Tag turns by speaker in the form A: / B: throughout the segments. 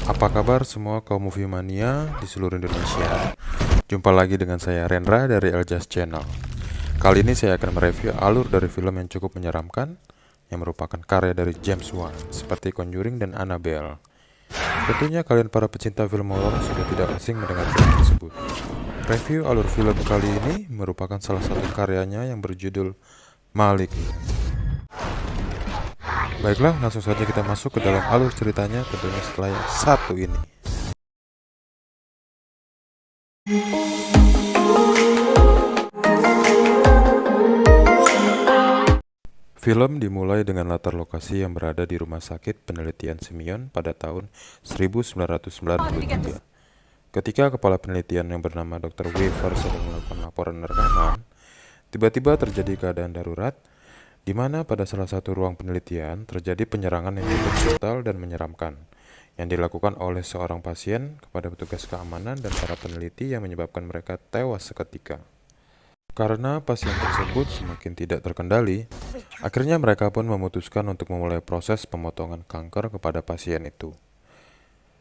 A: Apa kabar semua kaum movie mania di seluruh Indonesia? Jumpa lagi dengan saya Rendra dari Eljas Channel. Kali ini saya akan mereview alur dari film yang cukup menyeramkan yang merupakan karya dari James Wan seperti Conjuring dan Annabelle. Tentunya kalian para pecinta film horor sudah tidak asing mendengar film tersebut. Review alur film kali ini merupakan salah satu karyanya yang berjudul Malik. Baiklah, langsung saja kita masuk ke dalam alur ceritanya tentunya setelah yang satu ini. Film dimulai dengan latar lokasi yang berada di Rumah Sakit Penelitian Simeon pada tahun 1993. Ketika kepala penelitian yang bernama Dr. Weaver sedang melakukan laporan rekaman, tiba-tiba terjadi keadaan darurat di mana pada salah satu ruang penelitian terjadi penyerangan yang cukup brutal dan menyeramkan yang dilakukan oleh seorang pasien kepada petugas keamanan dan para peneliti yang menyebabkan mereka tewas seketika. Karena pasien tersebut semakin tidak terkendali, akhirnya mereka pun memutuskan untuk memulai proses pemotongan kanker kepada pasien itu.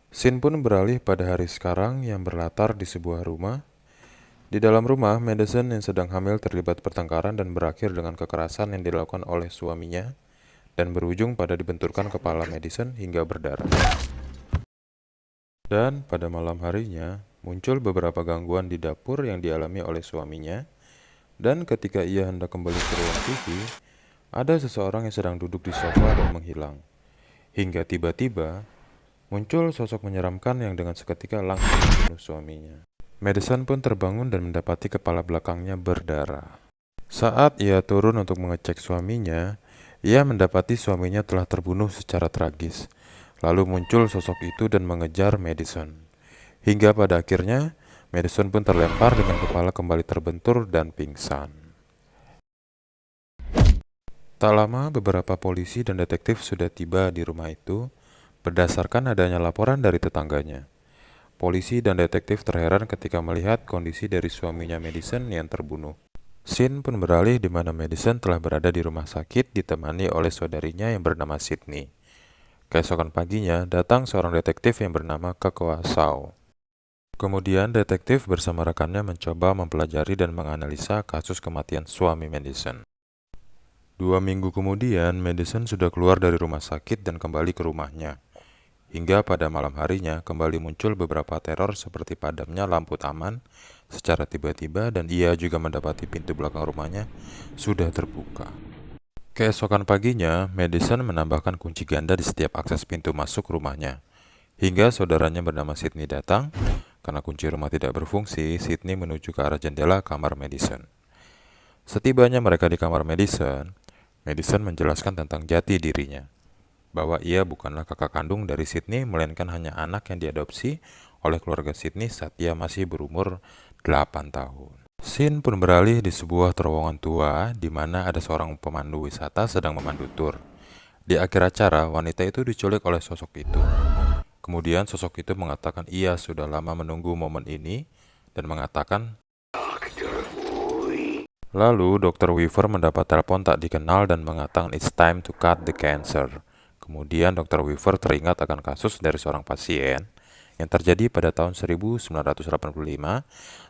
A: Scene pun beralih pada hari sekarang yang berlatar di sebuah rumah. Di dalam rumah, Madison yang sedang hamil terlibat pertengkaran dan berakhir dengan kekerasan yang dilakukan oleh suaminya dan berujung pada dibenturkan kepala Madison hingga berdarah. Dan pada malam harinya, muncul beberapa gangguan di dapur yang dialami oleh suaminya. Dan ketika ia hendak kembali ke ruang TV, ada seseorang yang sedang duduk di sofa dan menghilang. Hingga tiba-tiba, muncul sosok menyeramkan yang dengan seketika langsung membunuh suaminya. Madison pun terbangun dan mendapati kepala belakangnya berdarah. Saat ia turun untuk mengecek suaminya, ia mendapati suaminya telah terbunuh secara tragis. Lalu muncul sosok itu dan mengejar Madison. Hingga pada akhirnya, Madison pun terlempar dengan kepala kembali terbentur dan pingsan. Tak lama, beberapa polisi dan detektif sudah tiba di rumah itu berdasarkan adanya laporan dari tetangganya. Polisi dan detektif terheran ketika melihat kondisi dari suaminya Madison yang terbunuh. Scene pun beralih di mana Madison telah berada di rumah sakit ditemani oleh saudarinya yang bernama Sydney. Keesokan paginya, datang seorang detektif yang bernama Kekoa Shaw. Kemudian detektif bersama rekannya mencoba mempelajari dan menganalisa kasus kematian suami Madison. 2 minggu kemudian, Madison sudah keluar dari rumah sakit dan kembali ke rumahnya. Hingga pada malam harinya kembali muncul beberapa teror seperti padamnya lampu taman secara tiba-tiba dan ia juga mendapati pintu belakang rumahnya sudah terbuka. Keesokan paginya, Madison menambahkan kunci ganda di setiap akses pintu masuk rumahnya. Hingga saudaranya bernama Sydney datang. Karena kunci rumah tidak berfungsi, Sydney menuju ke arah jendela kamar Madison. Setibanya mereka di kamar Madison, Madison menjelaskan tentang jati dirinya, bahwa ia bukanlah kakak kandung dari Sydney, melainkan hanya anak yang diadopsi oleh keluarga Sydney saat ia masih berumur 8 tahun. Scene pun beralih di sebuah terowongan tua di mana ada seorang pemandu wisata sedang memandu tur. Di akhir acara, wanita itu diculik oleh sosok itu. Kemudian sosok itu mengatakan ia sudah lama menunggu momen ini dan mengatakan, lalu Dr. Weaver mendapat telepon tak dikenal dan mengatakan it's time to cut the cancer. Kemudian Dr. Weaver teringat akan kasus dari seorang pasien yang terjadi pada tahun 1985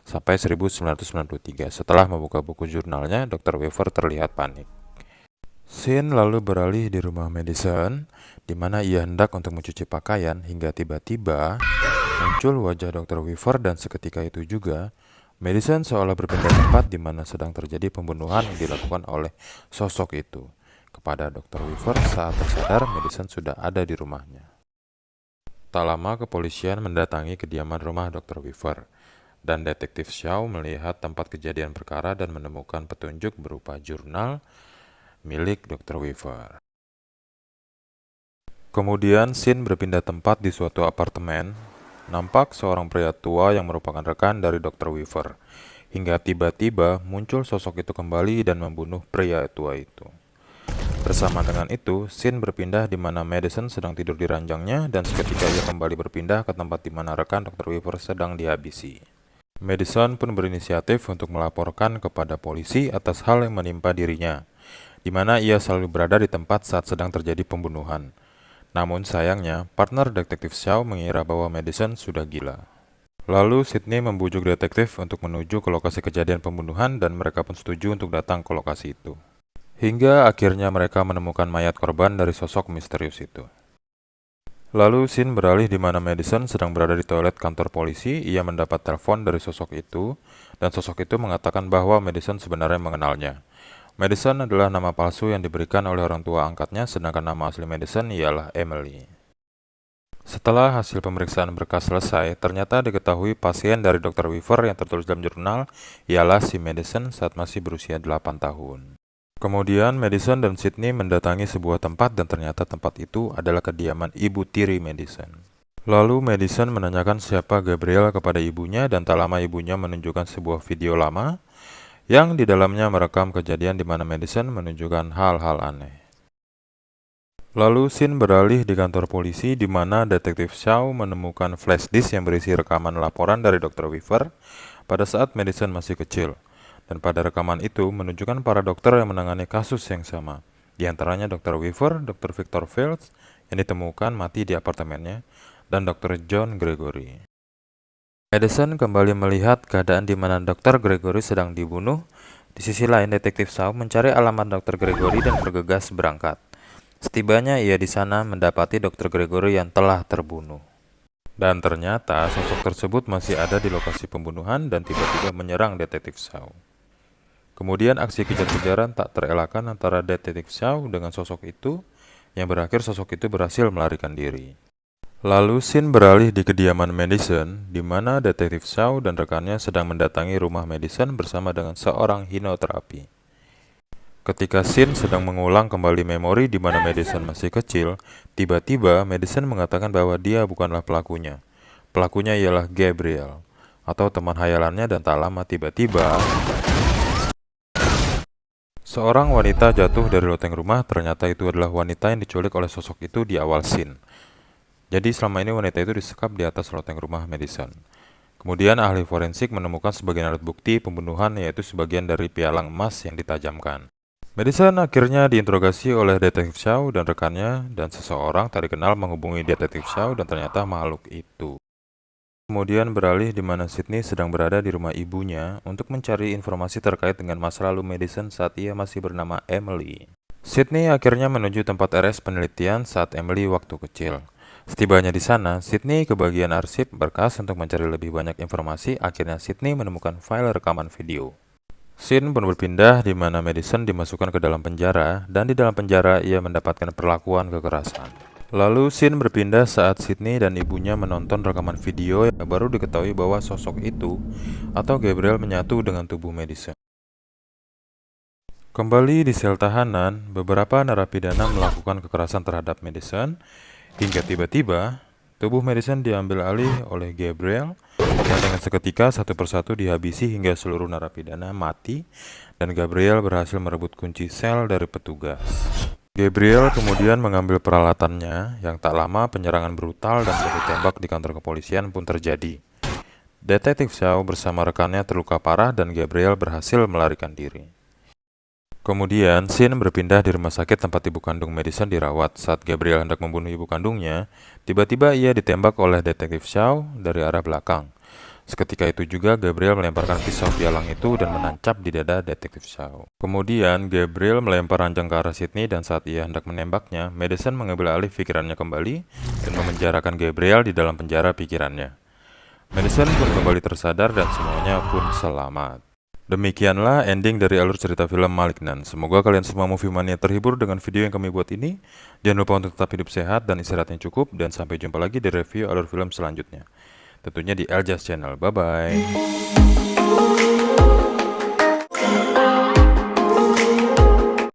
A: sampai 1993. Setelah membuka buku jurnalnya, Dr. Weaver terlihat panik. Scene lalu beralih di rumah Madison, di mana ia hendak untuk mencuci pakaian hingga tiba-tiba muncul wajah Dr. Weaver dan seketika itu juga Madison seolah berpindah tempat di mana sedang terjadi pembunuhan yang dilakukan oleh sosok itu kepada Dr. Weaver. Saat tersadar, Madison sudah ada di rumahnya. Tak lama kepolisian mendatangi kediaman rumah Dr. Weaver dan detektif Shaw melihat tempat kejadian perkara dan menemukan petunjuk berupa jurnal milik Dr. Weaver. Kemudian scene berpindah tempat di suatu apartemen. Nampak seorang pria tua yang merupakan rekan dari Dr. Weaver. Hingga tiba-tiba muncul sosok itu kembali dan membunuh pria tua itu. Bersama dengan itu, scene berpindah di mana Madison sedang tidur di ranjangnya dan seketika ia kembali berpindah ke tempat di mana rekan Dr. Weaver sedang dihabisi. Madison pun berinisiatif untuk melaporkan kepada polisi atas hal yang menimpa dirinya, di mana ia selalu berada di tempat saat sedang terjadi pembunuhan. Namun sayangnya, partner detektif Xiao mengira bahwa Madison sudah gila. Lalu Sydney membujuk detektif untuk menuju ke lokasi kejadian pembunuhan dan mereka pun setuju untuk datang ke lokasi itu. Hingga akhirnya mereka menemukan mayat korban dari sosok misterius itu. Lalu scene beralih di mana Madison sedang berada di toilet kantor polisi. Ia mendapat telepon dari sosok itu, dan sosok itu mengatakan bahwa Madison sebenarnya mengenalnya. Madison adalah nama palsu yang diberikan oleh orang tua angkatnya, sedangkan nama asli Madison ialah Emily. Setelah hasil pemeriksaan berkas selesai, ternyata diketahui pasien dari Dr. Weaver yang tertulis dalam jurnal ialah si Madison saat masih berusia 8 tahun. Kemudian Madison dan Sydney mendatangi sebuah tempat dan ternyata tempat itu adalah kediaman ibu tiri Madison. Lalu Madison menanyakan siapa Gabriel kepada ibunya dan tak lama ibunya menunjukkan sebuah video lama yang di dalamnya merekam kejadian di mana Madison menunjukkan hal-hal aneh. Lalu scene beralih di kantor polisi di mana detektif Xiao menemukan flash disk yang berisi rekaman laporan dari Dr. Weaver pada saat Madison masih kecil. Dan pada rekaman itu menunjukkan para dokter yang menangani kasus yang sama. Di antaranya Dr. Weaver, Dr. Victor Fields yang ditemukan mati di apartemennya, dan Dr. John Gregory. Madison kembali melihat keadaan di mana Dr. Gregory sedang dibunuh. Di sisi lain, detektif Xiao mencari alamat Dr. Gregory dan bergegas berangkat. Setibanya ia di sana mendapati Dr. Gregory yang telah terbunuh. Dan ternyata sosok tersebut masih ada di lokasi pembunuhan dan tiba-tiba menyerang detektif Xiao. Kemudian aksi kejar-kejaran tak terelakkan antara detektif Xiao dengan sosok itu, yang berakhir sosok itu berhasil melarikan diri. Lalu scene beralih di kediaman Madison, di mana detektif Xiao dan rekannya sedang mendatangi rumah Madison bersama dengan seorang hipnoterapi. Ketika Sin sedang mengulang kembali memori di mana Madison masih kecil, tiba-tiba Madison mengatakan bahwa dia bukanlah pelakunya. Pelakunya ialah Gabriel, atau teman hayalannya, dan tak lama tiba-tiba seorang wanita jatuh dari loteng rumah. Ternyata itu adalah wanita yang diculik oleh sosok itu di awal scene. Jadi selama ini wanita itu disekap di atas loteng rumah Madison. Kemudian ahli forensik menemukan sebagian alat bukti pembunuhan, yaitu sebagian dari pialang emas yang ditajamkan. Madison akhirnya diinterogasi oleh detektif Xiao dan rekannya, dan seseorang tak dikenal menghubungi detektif Xiao dan ternyata makhluk itu. Kemudian beralih di mana Sydney sedang berada di rumah ibunya untuk mencari informasi terkait dengan masa lalu Madison saat ia masih bernama Emily. Sydney akhirnya menuju tempat RS penelitian saat Emily waktu kecil. Setibanya di sana, Sydney ke bagian arsip berkas untuk mencari lebih banyak informasi. Akhirnya Sydney menemukan file rekaman video. Scene pun berpindah di mana Madison dimasukkan ke dalam penjara, dan di dalam penjara ia mendapatkan perlakuan kekerasan. Lalu scene berpindah saat Sydney dan ibunya menonton rekaman video yang baru diketahui bahwa sosok itu atau Gabriel menyatu dengan tubuh Madison. Kembali di sel tahanan, beberapa narapidana melakukan kekerasan terhadap Madison, hingga tiba-tiba tubuh Madison diambil alih oleh Gabriel, yang dengan seketika satu persatu dihabisi hingga seluruh narapidana mati, dan Gabriel berhasil merebut kunci sel dari petugas. Gabriel kemudian mengambil peralatannya, yang tak lama penyerangan brutal dan baku tembak di kantor kepolisian pun terjadi. Detektif Xiao bersama rekannya terluka parah dan Gabriel berhasil melarikan diri. Kemudian, scene berpindah di rumah sakit tempat ibu kandung Madison dirawat. Saat Gabriel hendak membunuh ibu kandungnya, tiba-tiba ia ditembak oleh detektif Xiao dari arah belakang. Seketika itu juga Gabriel melemparkan pisau pialang itu dan menancap di dada detektif Xiao. Kemudian Gabriel melempar ranjang ke arah Sydney dan saat ia hendak menembaknya, Madison mengambil alih pikirannya kembali dan memenjarakan Gabriel di dalam penjara pikirannya. Madison pun kembali tersadar dan semuanya pun selamat. Demikianlah ending dari alur cerita film Malignant. Semoga kalian semua movie mania terhibur dengan video yang kami buat ini. Jangan lupa untuk tetap hidup sehat dan istirahat yang cukup, dan sampai jumpa lagi di review alur film selanjutnya. Tentunya di Eljas Channel. Bye-bye.